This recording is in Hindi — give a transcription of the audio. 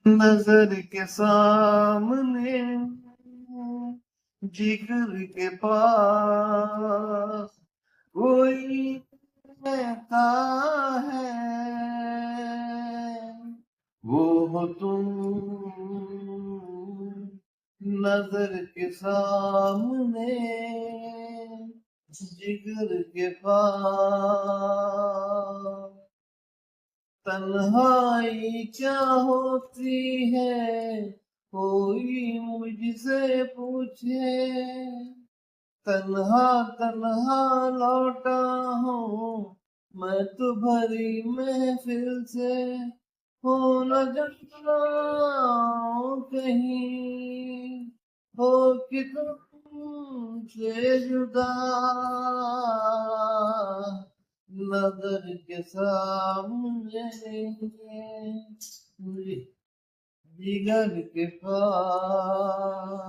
नजर के सामने, जिगर के पास कोई रहता है, वो हो तुम। नजर के सामने, जिगर के पास। तन्हाई क्या होती है, कोई मुझसे पूछे। तन्हा तन्हा लौटा हूँ मैं तो भरी महफिल से। हो न जाना कहीं, हो कि तुमसे जुदा, नजर के सामने, जिगर के पास।